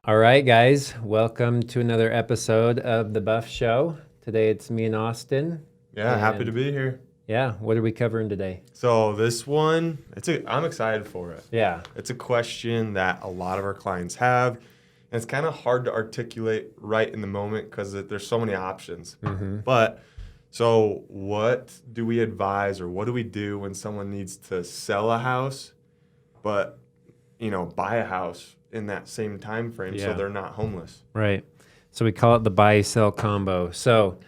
All right, guys, welcome to another episode of The Buff Show. Today it's me and Austin. Yeah, happy to be here. Yeah, what are we covering today? So this one, I'm excited for it. Yeah. It's a question that a lot of our clients have, and it's kind of hard to articulate right in the moment because there's so many options. But so what do we advise or what do we do when someone needs to sell a house, but buy a house in that same time frame so they're not homeless? Right. So we call it the buy-sell combo. So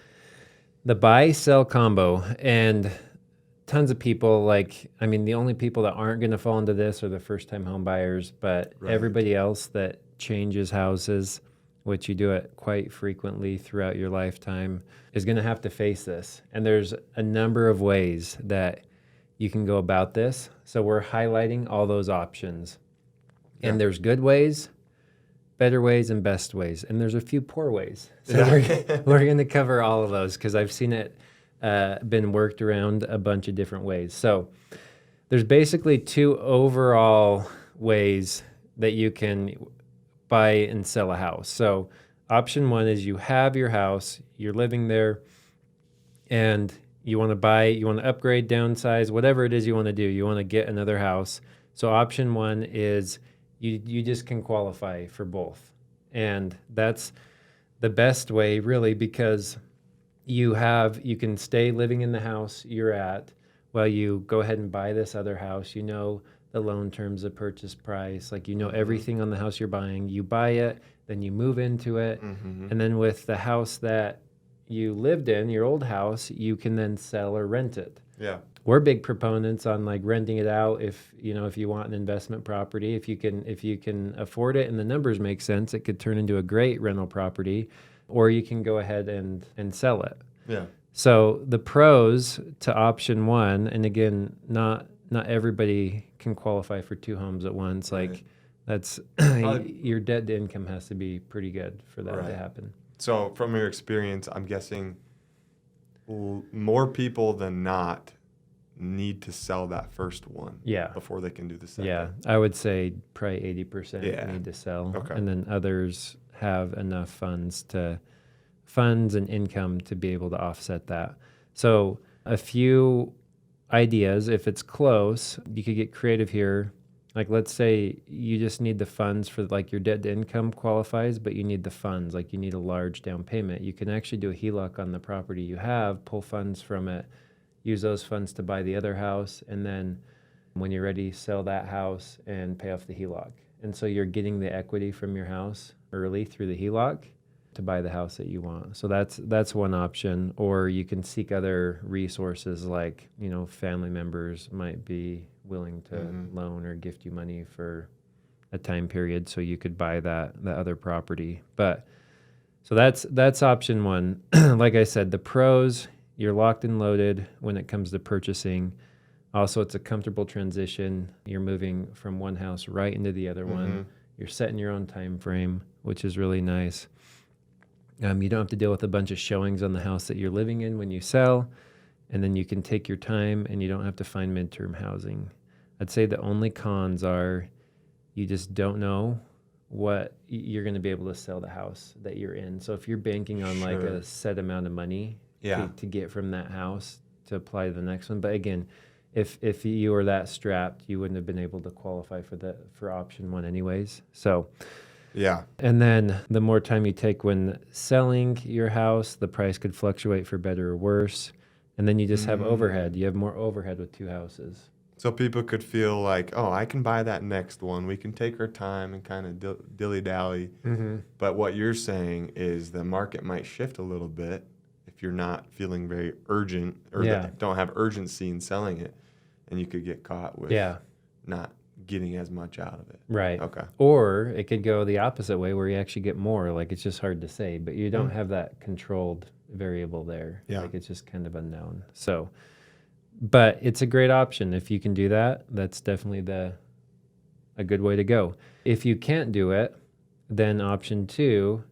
the buy-sell combo, and tons of people the only people that aren't going to fall into this are the first-time home buyers, but everybody else that changes houses, which you do it quite frequently throughout your lifetime, is going to have to face this. And there's a number of ways that you can go about this. So we're highlighting all those options. Yeah. And there's good ways, better ways, and best ways. And there's a few poor ways. So we're going to cover all of those because I've seen it been worked around a bunch of different ways. So there's basically two overall ways that you can buy and sell a house. So option one is you have your house, you're living there, and you want to upgrade, downsize, whatever it is you want to do. You want to get another house. So option one is you just can qualify for both. And that's the best way, really, because you can stay living in the house you're at while you go ahead and buy this other house. You know the loan terms, the purchase price, everything on the house you're buying. You buy it, then you move into it. And then with the house that you lived in, your old house, you can then sell or rent it. Yeah. We're big proponents on renting it out if you want an investment property. If you can afford it and the numbers make sense, it could turn into a great rental property, or you can go ahead and sell it. Yeah. So the pros to option one, and again, not everybody can qualify for two homes at once. That's your debt to income has to be pretty good for that to happen. So from your experience, I'm guessing more people than not need to sell that first one before they can do the second. Yeah, I would say probably 80% need to sell. Okay. And then others have enough funds and income to be able to offset that. So a few ideas, if it's close, you could get creative here. Let's say you just need the funds for your debt to income qualifies, but you need the funds, you need a large down payment. You can actually do a HELOC on the property you have, pull funds from it, use those funds to buy the other house, and then when you're ready, sell that house and pay off the HELOC. And so you're getting the equity from your house early through the HELOC to buy the house that you want. So that's one option. Or you can seek other resources family members might be willing to loan or gift you money for a time period so you could buy the other property. But so that's option one. Like I said, the pros, you're locked and loaded when it comes to purchasing. Also, it's a comfortable transition. You're moving from one house right into the other one. You're setting your own time frame, which is really nice. You don't have to deal with a bunch of showings on the house that you're living in when you sell, and then you can take your time and you don't have to find midterm housing. I'd say the only cons are you just don't know what you're going to be able to sell the house that you're in. So if you're banking on a set amount of money to get from that house to apply to the next one. But again, if you were that strapped, you wouldn't have been able to qualify for option one anyways. So yeah. And then the more time you take when selling your house, the price could fluctuate for better or worse. And then you just have overhead. You have more overhead with two houses. So people could feel I can buy that next one. We can take our time and kind of dilly-dally. But what you're saying is the market might shift a little bit if you're not feeling very urgent or don't have urgency in selling it. And you could get caught with not getting as much out of it. Right. Okay. Or it could go the opposite way where you actually get more. It's just hard to say, but you don't have that controlled variable there. Yeah. It's just kind of unknown. So, but it's a great option. If you can do that, that's definitely a good way to go. If you can't do it, then option two,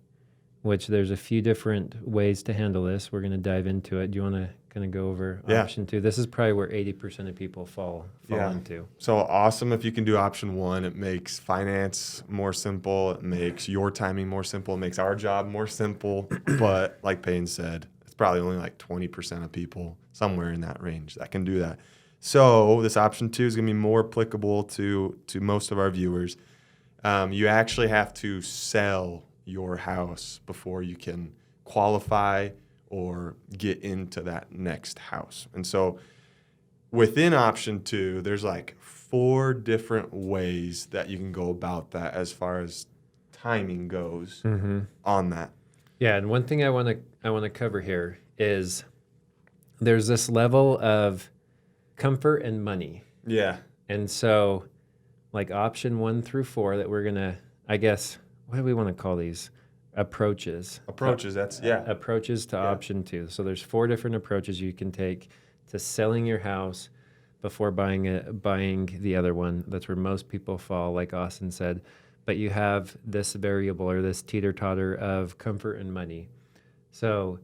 which there's a few different ways to handle this. We're going to dive into it. Do you want to kind of go over Yeah. option 2. This is probably where 80% of people fall into. So awesome if you can do option 1. It makes finance more simple. It makes your timing more simple. It makes our job more simple. But like Payne said, it's probably only like 20% of people, somewhere in that range, that can do that. So this option 2 is going to be more applicable to most of our viewers. You actually have to sell your house before you can qualify or get into that next house. And so within option 2, there's like 4 different ways that you can go about that as far as timing goes on that. Yeah, and one thing I want to cover here is there's this level of comfort and money. Yeah. And so like option 1 through 4 that we're going to, I guess, what do we want to call these? Approaches. Approaches to option 2. So there's 4 different approaches you can take to selling your house before buying the other one. That's where most people fall, like Austin said. But you have this variable or this teeter-totter of comfort and money. So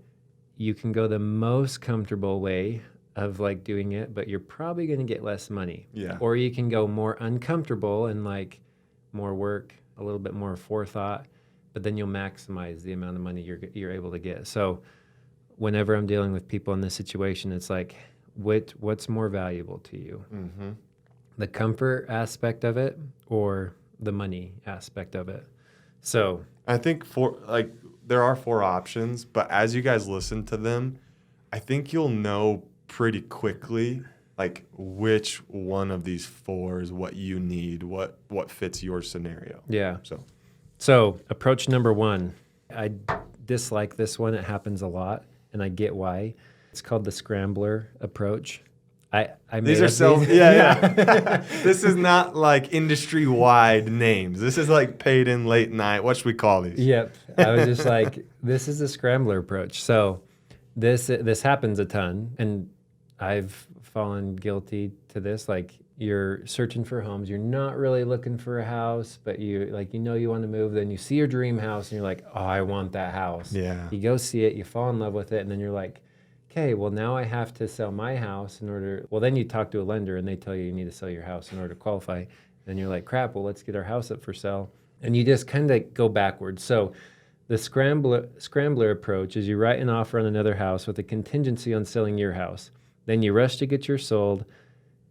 you can go the most comfortable way of like doing it, but you're probably going to get less money. Yeah. Or you can go more uncomfortable and like more work, a little bit more forethought, but then you'll maximize the amount of money you're able to get. So whenever I'm dealing with people in this situation, it's like, what's more valuable to you? The comfort aspect of it or the money aspect of it? So I think there are 4 options, but as you guys listen to them, I think you'll know pretty quickly like which one of these 4 is what you need, what fits your scenario. Yeah. So approach number 1, I dislike this one. It happens a lot, and I get why. It's called the scrambler approach. These are This is not like industry-wide names. This is like paid in late night. What should we call these? Yep. I was just like, this is the scrambler approach. So this happens a ton, and I've fallen guilty to this. Like, you're searching for homes. You're not really looking for a house, but you want to move. Then you see your dream house, and you're like, oh, I want that house. Yeah. You go see it. You fall in love with it, and then you're like, okay, well, now I have to sell my house in order. Well, then you talk to a lender, and they tell you need to sell your house in order to qualify. And you're like, crap, well, let's get our house up for sale. And you just kind of go backwards. So the scrambler approach is you write an offer on another house with a contingency on selling your house. Then you rush to get yours sold.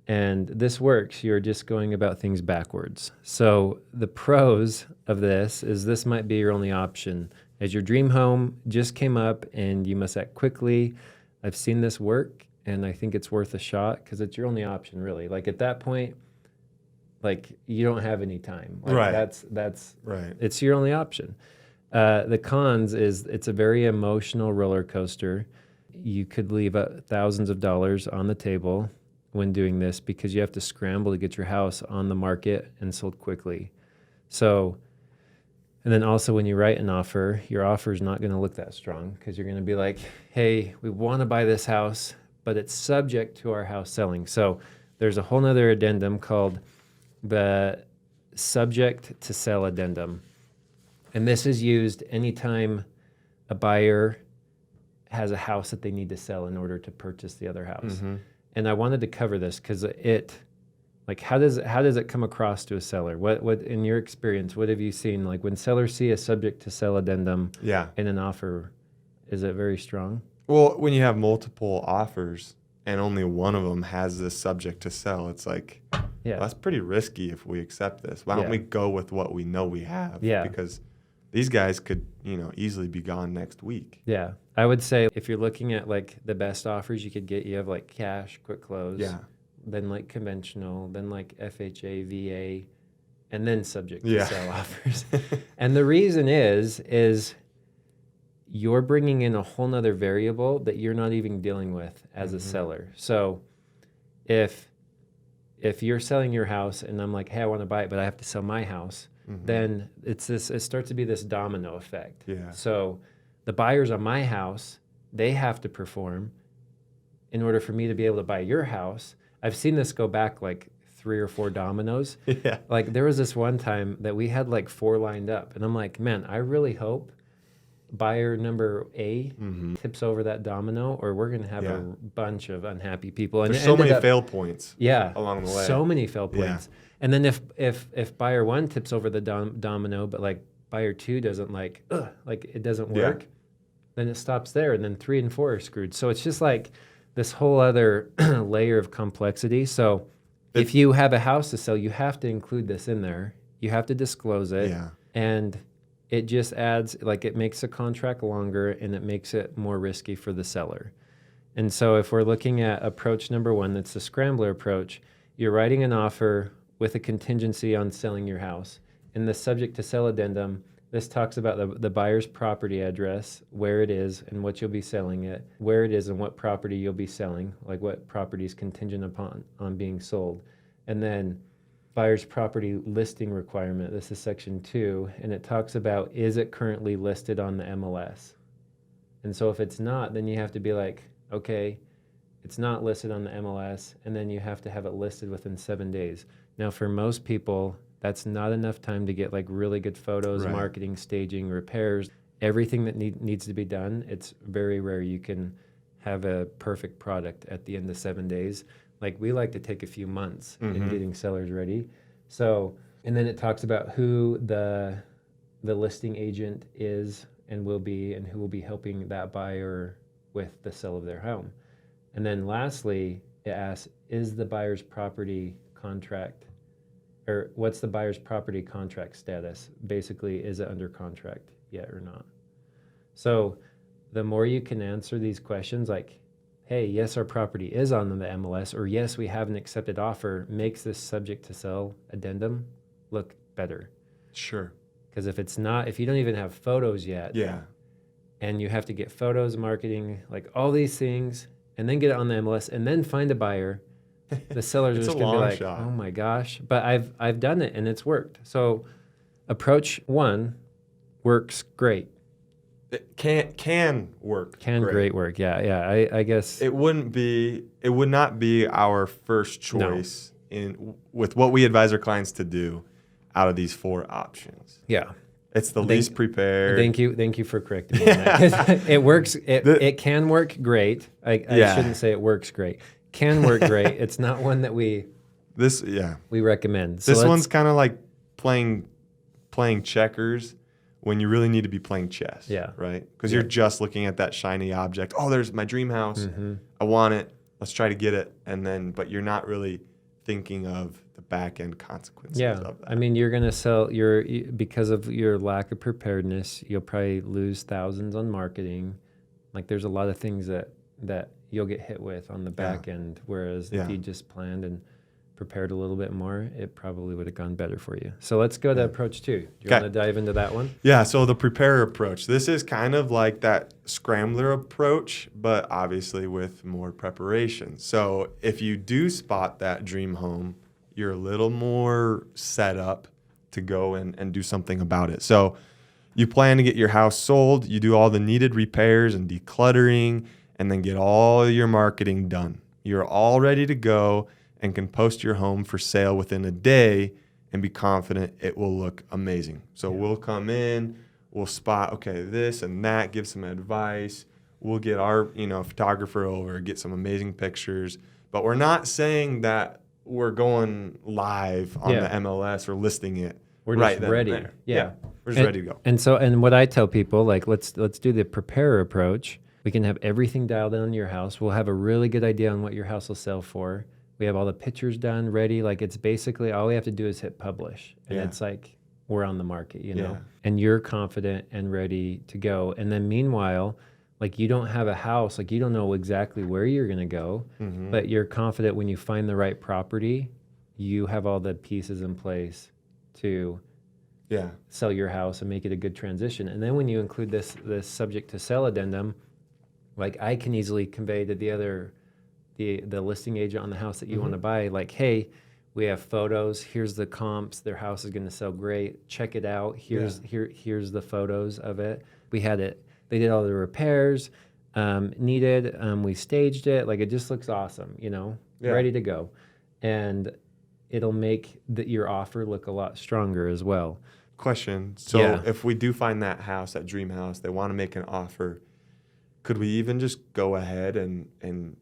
And this works. You're just going about things backwards. So the pros of this might be your only option. As your dream home just came up and you must act quickly. I've seen this work, and I think it's worth a shot because it's your only option, really. Like, at that point, like, you don't have any time. Like, right. That's right. It's your only option. The cons is it's a very emotional roller coaster. You could leave thousands of dollars on the table when doing this because you have to scramble to get your house on the market and sold quickly. So, and then also when you write an offer, your offer is not going to look that strong because you're going to be like, hey, we want to buy this house, but it's subject to our house selling. So there's a whole nother addendum called the subject to sell addendum. And this is used anytime a buyer has a house that they need to sell in order to purchase the other house. Mm-hmm. And I wanted to cover this because how does it come across to a seller? What in your experience, what have you seen? Like, when sellers see a subject to sell addendum in an offer, is it very strong? Well, when you have multiple offers and only one of them has this subject to sell, it's like, well, that's pretty risky if we accept this. Why don't we go with what we know we have? Yeah. Because these guys could, easily be gone next week. Yeah. I would say if you're looking at like the best offers you could get, you have like cash, quick close. Yeah. Then like conventional, then like FHA, VA, and then subject to sell offers. And the reason is you're bringing in a whole nother variable that you're not even dealing with as a seller. So if you're selling your house and I'm like, hey, I want to buy it, but I have to sell my house, then it starts to be this domino effect. Yeah. So the buyers on my house, they have to perform in order for me to be able to buy your house. I've seen this go back like 3 or 4 dominoes. Yeah. Like, there was this one time that we had like 4 lined up, and I'm like, man, I really hope buyer number A tips over that domino, or we're going to have Yeah. a bunch of unhappy people. And There's it so ended many up- fail points Yeah, along the way. so many fail points. And then if buyer 1 tips over the domino, but like buyer 2 doesn't like it doesn't work, then it stops there, and then 3 and 4 are screwed. So it's just like this whole other layer of complexity. So if you have a house to sell, you have to include this in there. You have to disclose it. Yeah. And it just adds, like, it makes the contract longer, and it makes it more risky for the seller. And so if we're looking at approach number 1, that's the scrambler approach, you're writing an offer with a contingency on selling your house. In the subject to sell addendum, this talks about the buyer's property address, where it is and what you'll be selling it, where it is and what property you'll be selling, like what property is contingent upon on being sold. And then buyer's property listing requirement, this is section 2, and it talks about, is it currently listed on the MLS? And so if it's not, then you have to be like, okay, it's not listed on the MLS, and then you have to have it listed within 7 days. Now, for most people, that's not enough time to get like really good photos, Right. marketing, staging, repairs, everything that needs to be done. It's very rare you can have a perfect product at the end of 7 days. Like, we like to take a few months in getting sellers ready. So, and then it talks about who the listing agent is and will be, and who will be helping that buyer with the sale of their home. And then lastly, it asks, is the buyer's property contract, or what's the buyer's property contract status? Basically, is it under contract yet or not? So the more you can answer these questions, like, hey, yes, our property is on the MLS, or yes, we have an accepted offer, makes this subject to sell addendum look better. Sure. Because if it's not, if you don't even have photos yet, Yeah. and you have to get photos, marketing, like all these things, and then get it on the MLS, and then find a buyer, the sellers are It's just a gonna be long like, shot. oh my gosh. But I've done it and it's worked. So approach 1 works great. It can work. Great work. Yeah. I guess It would not be our first choice with what we advise our clients to do out of these 4 options. yeah. It's the least prepared. Thank you for correcting me on that. 'Cause it works. It can work great. I shouldn't say it works great. Can work great. It's not one that we recommend. So this one's kind of like playing checkers when you really need to be playing chess. Yeah. Right? Because you're just looking at that shiny object. Oh, there's my dream house. I want it. Let's try to get it. But you're not really thinking of the back end consequences of that. I mean, you're going to sell because of your lack of preparedness, you'll probably lose thousands on marketing. Like, there's a lot of things that you'll get hit with on the back end. Whereas if you just planned and prepared a little bit more, it probably would have gone better for you. So let's go to approach 2. Do you want to dive into that one? Yeah, so the preparer approach. This is kind of like that scrambler approach, but obviously with more preparation. So if you do spot that dream home, you're a little more set up to go and do something about it. So you plan to get your house sold, you do all the needed repairs and decluttering, and then get all your marketing done. You're all ready to go and can post your home for sale within a day and be confident it will look amazing. So we'll come in, we'll spot, okay, this and that, give some advice. We'll get our, photographer over, get some amazing pictures. But we're not saying that we're going live on the MLS or listing it. We're just ready. Yeah. We're just ready to go. And what I tell people, like, let's do the preparer approach. We can have everything dialed in on your house. We'll have a really good idea on what your house will sell for. We have all the pictures done, ready. Like, it's basically all we have to do is hit publish. And it's like we're on the market, and you're confident and ready to go. And then meanwhile, like, you don't have a house, like, you don't know exactly where you're going to go, but you're confident when you find the right property, you have all the pieces in place to sell your house and make it a good transition. And then when you include this subject to sell addendum, like, I can easily convey to the listing agent on the house that you want to buy, like, hey, we have photos, here's the comps, their house is going to sell great, check it out, here's the photos of it. We had it, they did all the repairs needed, we staged it, like, it just looks awesome, ready to go. And it'll make your offer look a lot stronger as well. question. So Yeah. if we do find that house, that dream house, they want to make an offer, could we even just go ahead and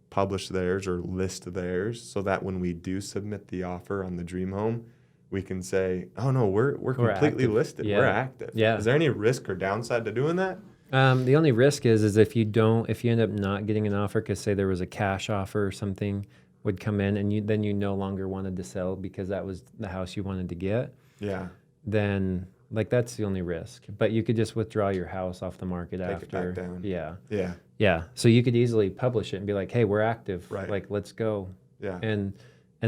publish theirs or list theirs so that when we do submit the offer on the dream home, we can say, oh no, we're completely active. listed. Yeah. We're active. Yeah. Is there any risk or downside to doing that? The only risk is if you end up not getting an offer, because say there was a cash offer or something would come in and then you no longer wanted to sell because that was the house you wanted to get, Yeah. then like that's the only risk. But you could just withdraw your house off the market Take after. it back down. Yeah. Yeah. Yeah. So you could easily publish it and be like, hey, we're active. Right. Like, let's go. Yeah. And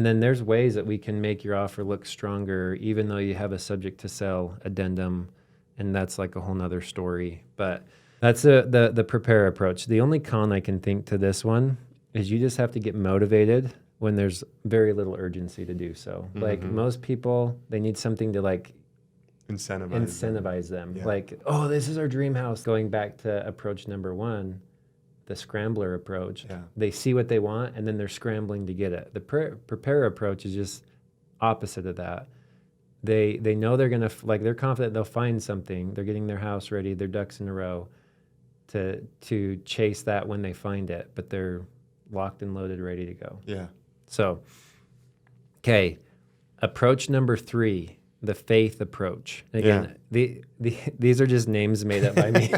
then there's ways that we can make your offer look stronger, even though you have a subject to sell addendum. And that's like a whole nother story. But that's the prepare approach. The only con I can think to this one is you just have to get motivated when there's very little urgency to do so. Mm-hmm. Like most people, they need something to like Incentivize them. Yeah. Like, oh, this is our dream house. Going back to approach number 1, the scrambler approach. Yeah. They see what they want and then they're scrambling to get it. The prepare approach is just opposite of that. They know they're gonna they're confident they'll find something. They're getting their house ready, their ducks in a row to chase that when they find it, but they're locked and loaded, ready to go. Yeah. So, okay, approach number 3, the faith approach. Again, these are just names made up by me,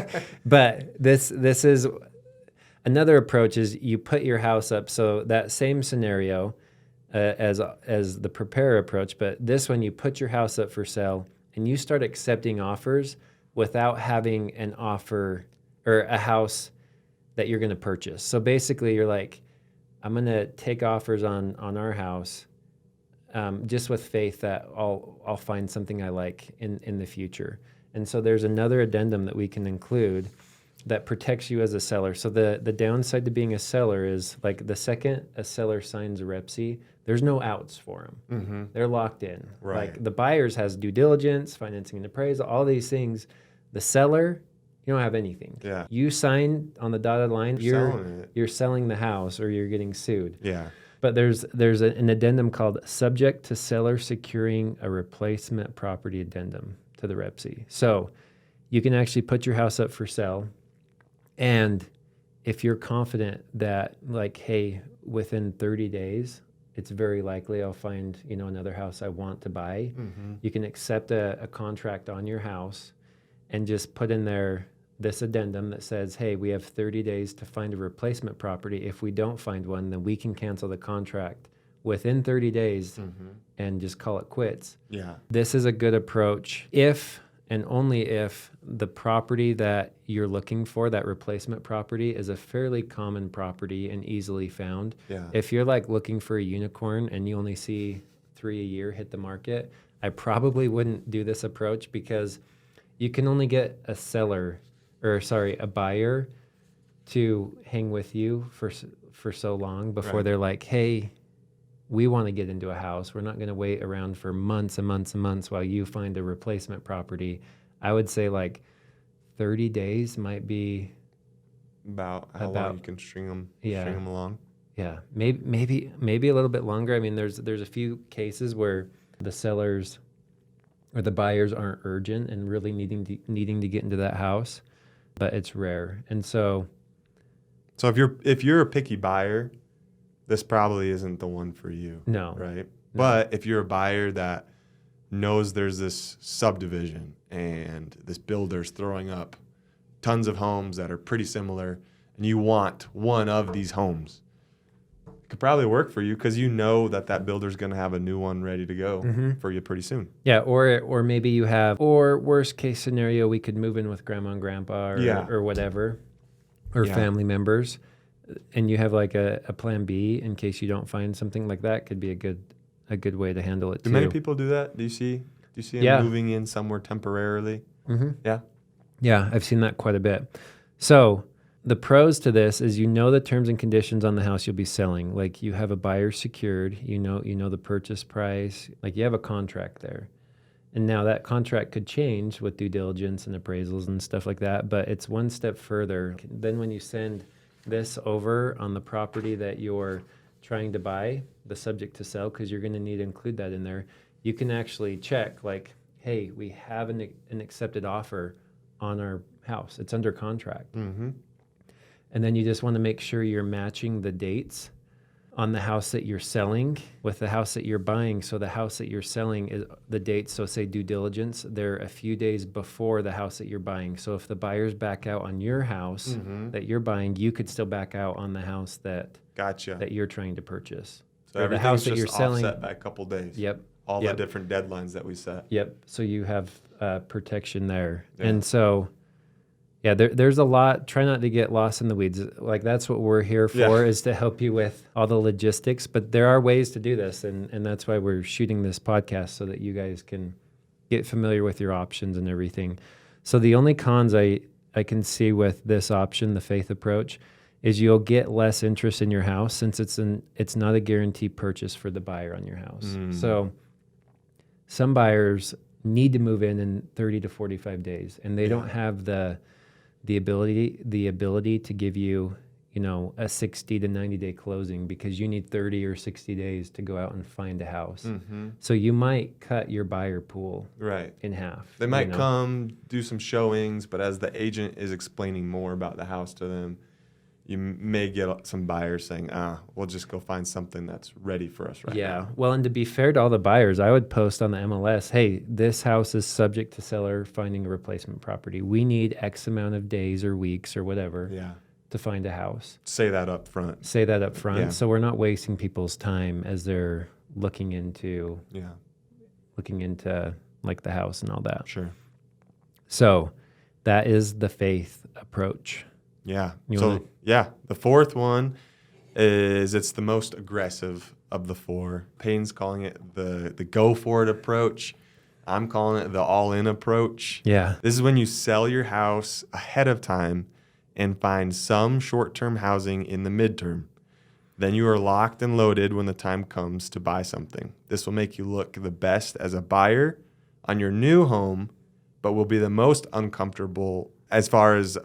but this is another approach. Is you put your house up, so that same scenario as the prepare approach, but this one you put your house up for sale and you start accepting offers without having an offer or a house that you're going to purchase. So basically you're like, I'm going to take offers on our house just with faith that I'll find something I like in the future. And so there's another addendum that we can include that protects you as a seller. So the downside to being a seller is like the second a seller signs a REPC, there's no outs for them. Mm-hmm. They're locked in. Right. Like the buyers has due diligence, financing and appraisal, all these things. The seller, you don't have anything. Yeah. You sign on the dotted line, you're Selling selling the house or you're getting sued. it. Yeah. But there's an addendum called subject to seller securing a replacement property addendum to the REPC. So you can actually put your house up for sale. And if you're confident that like, hey, within 30 days, it's very likely I'll find, another house I want to buy, Mm-hmm. you can accept a contract on your house and just put in there this addendum that says, hey, we have 30 days to find a replacement property. If we don't find one, then we can cancel the contract within 30 days Mm-hmm. and just call it quits. Yeah. This is a good approach if and only if the property that you're looking for, that replacement property, is a fairly common property and easily found. Yeah. If you're like looking for a unicorn and you only see 3 a year hit the market, I probably wouldn't do this approach because you can only get a buyer to hang with you for so long before Right. they're like, hey, we want to get into a house. We're not going to wait around for months and months and months while you find a replacement property. I would say like 30 days might be, About how long you can string them along. yeah, maybe a little bit longer. I mean, there's a few cases where the sellers or the buyers aren't urgent and really needing to get into that house, but it's rare. And so if you're a picky buyer, this probably isn't the one for you. no, Right? No. But if you're a buyer that knows there's this subdivision and this builder's throwing up tons of homes that are pretty similar and you want one of these homes, it could probably work for you because you know that builder's going to have a new one ready to go for you pretty soon. Yeah, or maybe you have, or worst case scenario, we could move in with grandma and grandpa or whatever, or family members, and you have like a plan B in case you don't find something like that. Could be a good way to handle it too. Do many people do that? Do you see them moving in somewhere temporarily? Mm-hmm. Yeah. Yeah, I've seen that quite a bit. So the pros to this is the terms and conditions on the house you'll be selling. Like you have a buyer secured, you know the purchase price, like you have a contract there. And now that contract could change with due diligence and appraisals and stuff like that, but it's one step further. Then when you send this over on the property that you're trying to buy, the subject to sell, because you're going to need to include that in there, you can actually check, like, hey, we have an accepted offer on our house. It's under contract. Mm-hmm. And then you just want to make sure you're matching the dates on the house that you're selling with the house that you're buying. So the house that you're selling is the dates. So say due diligence, they're a few days before the house that you're buying. So if the buyers back out on your house that you're buying, you could still back out on the house that you're trying to purchase. So or the house that you're selling offset by a couple days. Yep. All the different deadlines that we set. Yep. So you have protection there. Yeah. And so, yeah, there's a lot. Try not to get lost in the weeds. Like that's what we're here for, is to help you with all the logistics. But there are ways to do this. And that's why we're shooting this podcast, so that you guys can get familiar with your options and everything. So the only cons I can see with this option, the faith approach, is you'll get less interest in your house, since it's not a guaranteed purchase for the buyer on your house. So some buyers need to move in 30 to 45 days, and they don't have the ability to give you, a 60 to 90 day closing, because you need 30 or 60 days to go out and find a house. So you might cut your buyer pool in half. They might come do some showings, but as the agent is explaining more about the house to them, you may get some buyers saying, we'll just go find something that's ready for us right now. Yeah. Well, and to be fair to all the buyers, I would post on the MLS, hey, this house is subject to seller finding a replacement property. We need X amount of days or weeks or whatever to find a house. Say that up front. Yeah. So we're not wasting people's time as they're looking into like the house and all that. Sure. So that is the faith approach. Yeah. The fourth one is, it's the most aggressive of the four. Payne's calling it the go for it approach. I'm calling it the all in approach. Yeah. This is when you sell your house ahead of time and find some short-term housing in the midterm. Then you are locked and loaded when the time comes to buy something. This will make you look the best as a buyer on your new home, but will be the most uncomfortable as far as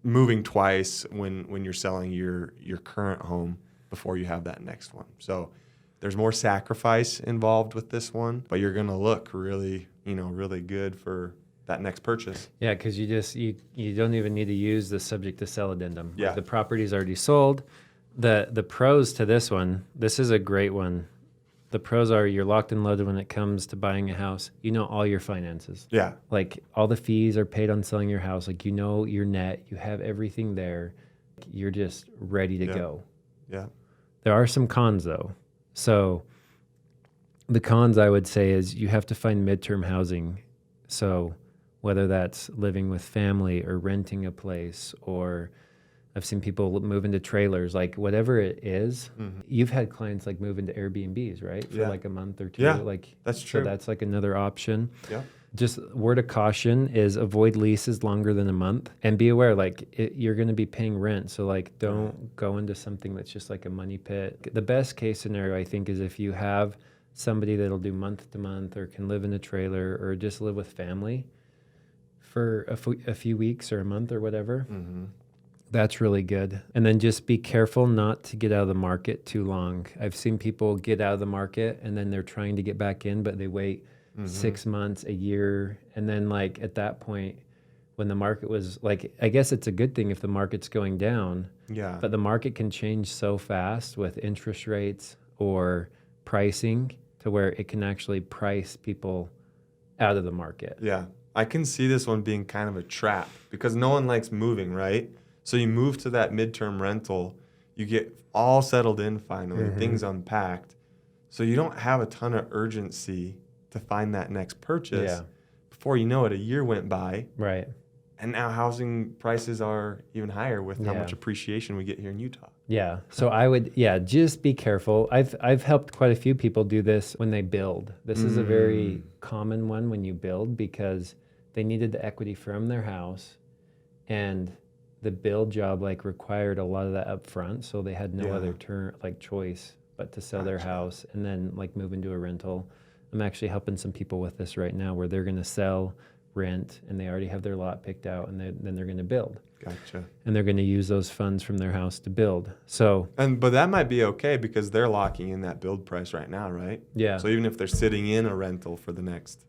moving twice when you're selling your current home before you have that next one. So there's more sacrifice involved with this one, but you're going to look really good for that next purchase. Yeah, because you don't even need to use the subject to sell addendum. Yeah. Like the property's already sold. The pros to this one, this is a great one. The pros are you're locked and loaded when it comes to buying a house. You know all your finances. Yeah. Like all the fees are paid on selling your house. Like your net, you have everything there. You're just ready to go. Yeah. There are some cons though. So the cons I would say is you have to find midterm housing. So whether that's living with family or renting a place, or I've seen people move into trailers, like whatever it is. You've had clients like move into Airbnbs, right? For like a month or two. Yeah, like that's true. So that's like another option. Yeah. Just word of caution is avoid leases longer than a month, and be aware, you're going to be paying rent. So don't go into something that's just like a money pit. The best case scenario, I think, is if you have somebody that'll do month to month, or can live in a trailer, or just live with family for a few weeks or a month or whatever. That's really good. And then just be careful not to get out of the market too long. I've seen people get out of the market and then they're trying to get back in, but they wait 6 months, a year. And then at that point, when the market was I guess it's a good thing if the market's going down. Yeah. But the market can change so fast with interest rates or pricing to where it can actually price people out of the market. Yeah. I can see this one being kind of a trap because no one likes moving, right? So you move to that midterm rental, you get all settled in finally, things unpacked. So you don't have a ton of urgency to find that next purchase. Yeah. Before you know it, a year went by. Right. And now housing prices are even higher with how much appreciation we get here in Utah. Yeah. So I would, just be careful. I've helped quite a few people do this when they build. This is a very common one when you build, because they needed the equity from their house, and the build job required a lot of that up front. So they had no other choice but to sell their house and then move into a rental. I'm actually helping some people with this right now, where they're going to sell, rent, and they already have their lot picked out, and then they're going to build. Gotcha. And they're going to use those funds from their house to build. So, but that might be okay because they're locking in that build price right now, right? Yeah. So even if they're sitting in a rental for the next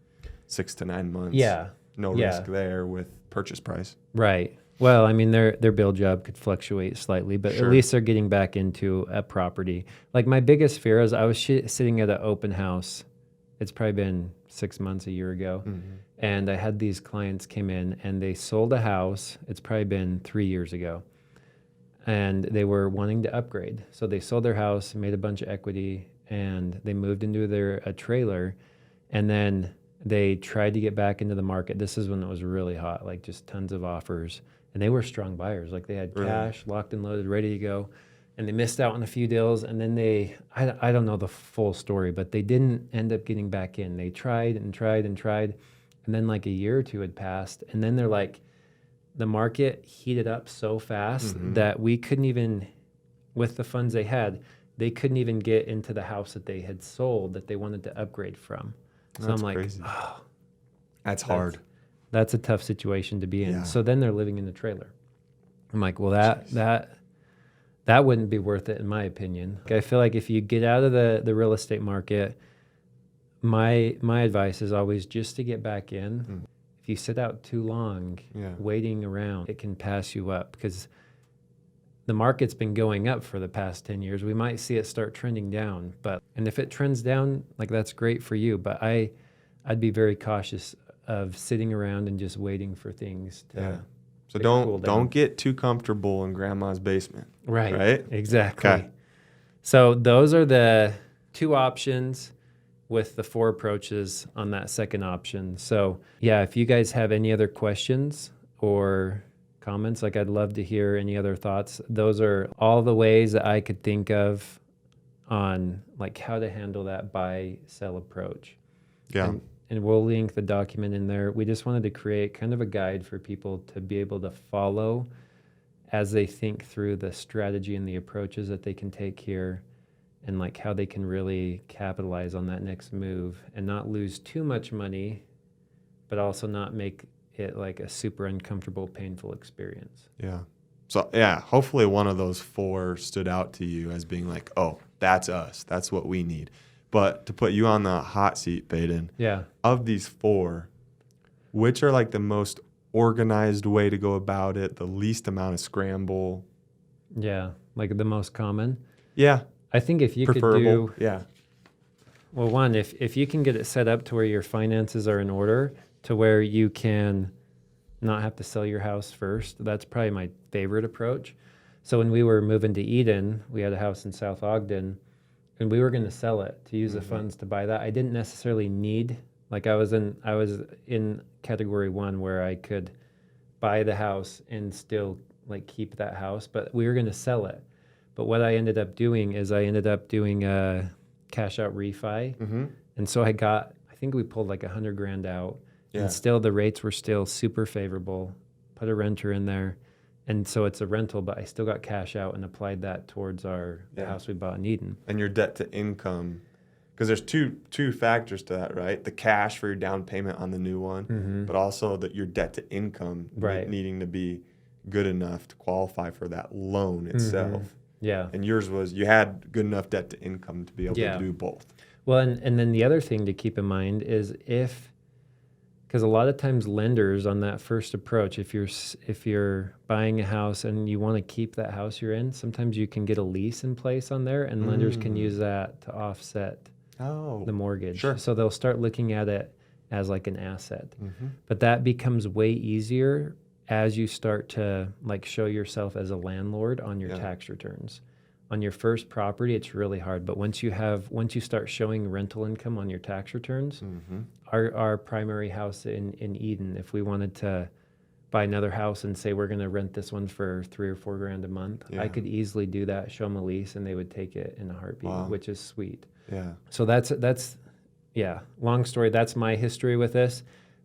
6 to 9 months. Yeah. No Yeah. risk there with purchase price. Right. Well, I mean, their build job could fluctuate slightly, but Sure. at least they're getting back into a property. Like my biggest fear is I was sitting at an open house. It's probably been 6 months, a year ago. And I had these clients came in and they sold a house. It's probably been 3 years ago. And they were wanting to upgrade. So they sold their house, made a bunch of equity, and they moved into a trailer. And then they tried to get back into the market. This is when it was really hot, like just tons of offers. And they were strong buyers. Like they had cash locked and loaded, ready to go. And they missed out on a few deals. And then I don't know the full story, but they didn't end up getting back in. They tried and tried and tried. And then like a year or two had passed. And then they're like, the market heated up so fast that we couldn't even, with the funds they had, they couldn't even get into the house that they had sold that they wanted to upgrade from. So That's I'm like, crazy. oh, That's hard. That's a tough situation to be in. Yeah. So then they're living in the trailer. I'm like, well, that wouldn't be worth it in my opinion. I feel like if you get out of the real estate market, my advice is always just to get back in. If you sit out too long waiting around, it can pass you up because the market's been going up for the past 10 years. We might see it start trending down, and if it trends down, like that's great for you. But I'd be very cautious of sitting around and just waiting for things to So to cool down. don't get too comfortable in grandma's basement. Right. Exactly. Okay. So those are the two options with the 4 approaches on that second option. So yeah, if you guys have any other questions or comments, like I'd love to hear any other thoughts. Those are all the ways that I could think of on like how to handle that buy sell approach. Yeah. And we'll link the document in there. We just wanted to create kind of a guide for people to be able to follow as they think through the strategy and the approaches that they can take here and like how they can really capitalize on that next move and not lose too much money, but also not make it like a super uncomfortable, painful experience. Yeah. So yeah, hopefully one of those 4 stood out to you as being like, oh, that's us. That's what we need. But to put you on the hot seat, Baden, of these 4, which are like the most organized way to go about it, the least amount of scramble? Yeah, like the most common. Yeah. I think if you Preferable. could do, well, one, if you can get it set up to where your finances are in order, to where you can not have to sell your house first, that's probably my favorite approach. So when we were moving to Eden, we had a house in South Ogden, and we were going to sell it to use the funds to buy that. I didn't necessarily need, like I was in category 1 where I could buy the house and still like keep that house, but we were going to sell it. But what I ended up doing is a cash out refi. And so I think we pulled like $100,000 out, and still the rates were still super favorable. Put a renter in there. And so it's a rental, but I still got cash out and applied that towards the house we bought in Eden. And your debt to income, because there's two factors to that, right? The cash for your down payment on the new one, but also that your debt to income needing to be good enough to qualify for that loan itself. Yeah. And yours was, you had good enough debt to income to be able to do both. Well, and then the other thing to keep in mind is because a lot of times lenders on that first approach, if you're buying a house and you want to keep that house you're in, sometimes you can get a lease in place on there, and lenders can use that to offset the mortgage. Sure. So they'll start looking at it as like an asset. But that becomes way easier as you start to like show yourself as a landlord on your tax returns. On your first property, it's really hard. But once you start showing rental income on your tax returns, our primary house in Eden, if we wanted to buy another house and say we're going to rent this one for $3,000 or $4,000 a month, I could easily do that, show them a lease, and they would take it in a heartbeat, which is sweet. Yeah. So that's long story. That's my history with this.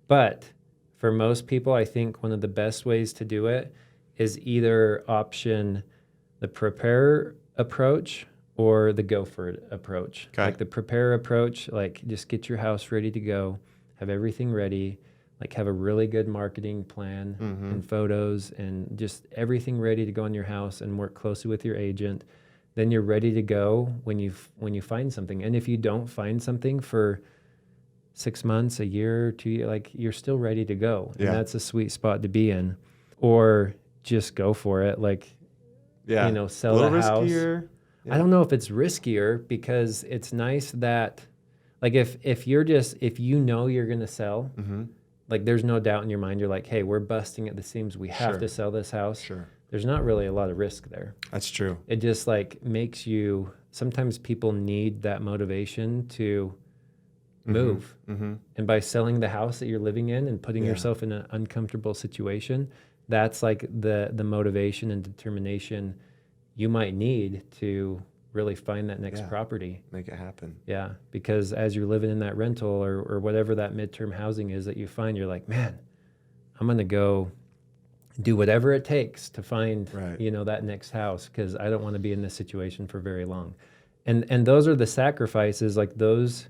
But for most people, I think one of the best ways to do it is either option the prepare approach or the go for it approach. Okay. Like the prepare approach, like just get your house ready to go, have everything ready, like have a really good marketing plan and photos and just everything ready to go on your house, and work closely with your agent. Then you're ready to go when you find something. And if you don't find something for 6 months, a year, 2 years, like you're still ready to go. And Yeah. that's a sweet spot to be in. Or just go for it. Like, Yeah. you know, A sell little the house. riskier. I don't know if it's riskier because it's nice that, like, if you're just, if you know you're going to sell, Mm-hmm. like there's no doubt in your mind, you're like, hey, we're busting at the seams. We have Sure. to sell this house. Sure. There's not really a lot of risk there. That's true. It just like makes you, sometimes people need that motivation to move. Mm-hmm. And by selling the house that you're living in and putting Yeah. yourself in an uncomfortable situation, that's like the motivation and determination you might need to really find that next Yeah. property. Make it happen. Yeah, because as you're living in that rental or whatever that midterm housing is that you find, you're like, man, I'm going to go do whatever it takes to find, Right. you know, that next house because I don't want to be in this situation for very long. And those are the sacrifices, like those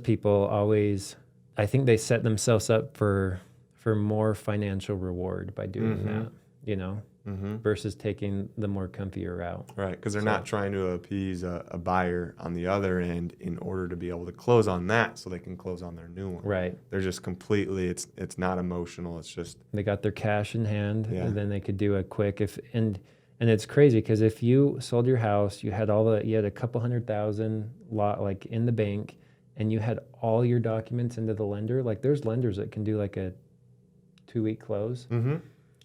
people always, I think they set themselves up for more financial reward by doing Mhm. that, you know, Mm-hmm. versus taking the more comfier route. Right, because they're So- not trying to appease a buyer on the other end in order to be able to close on that so they can close on their new one. Right. They're just completely, it's not emotional. It's just, They got their cash in hand, Yeah. and then they could do a quick and it's crazy because if you sold your house, you had a couple $100,000 like in the bank, and you had all your documents into the lender. Like there's lenders that can do like a 2-week close. mm-hmm.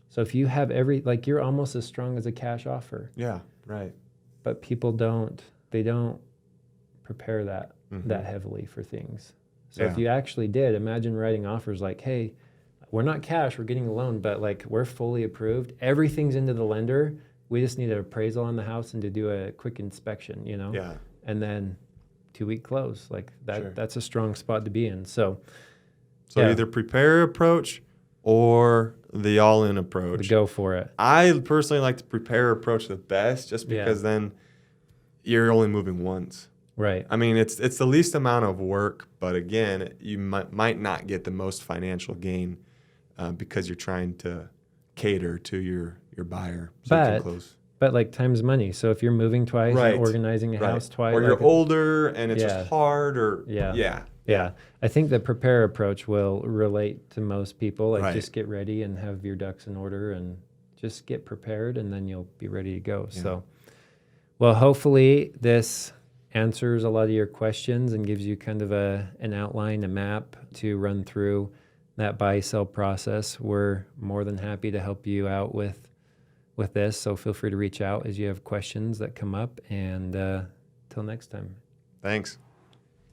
So if you have like you're almost as strong as a cash offer, Yeah, right. but people don't prepare that Mhm. that heavily for things. So Yeah. if you actually did, imagine writing offers like, hey, we're not cash, we're getting a loan, but like we're fully approved. Everything's into the lender. We just need an appraisal on the house and to do a quick inspection, you know? Yeah, And then 2-week close. Like that Sure. that's a strong spot to be in. So so Yeah. either prepare approach or the all-in to approach. go for it. I personally like the prepare approach the best just Yeah. because then you're only moving once. Right. I mean, it's the least amount of work, but again, you might not get the most financial gain because you're trying to cater to your buyer so you can But- close. But like time's money. So if you're moving twice Right. and organizing a house twice, or you're like, older and it's Yeah. just hard, or Yeah. Yeah, I think the prepare approach will relate to most people. Like Right. just get ready and have your ducks in order and just get prepared and then you'll be ready to go. Yeah. So, well, hopefully this answers a lot of your questions and gives you kind of an outline, a map to run through that buy sell process. We're more than happy to help you out with this. So feel free to reach out as you have questions that come up, and till next time. Thanks.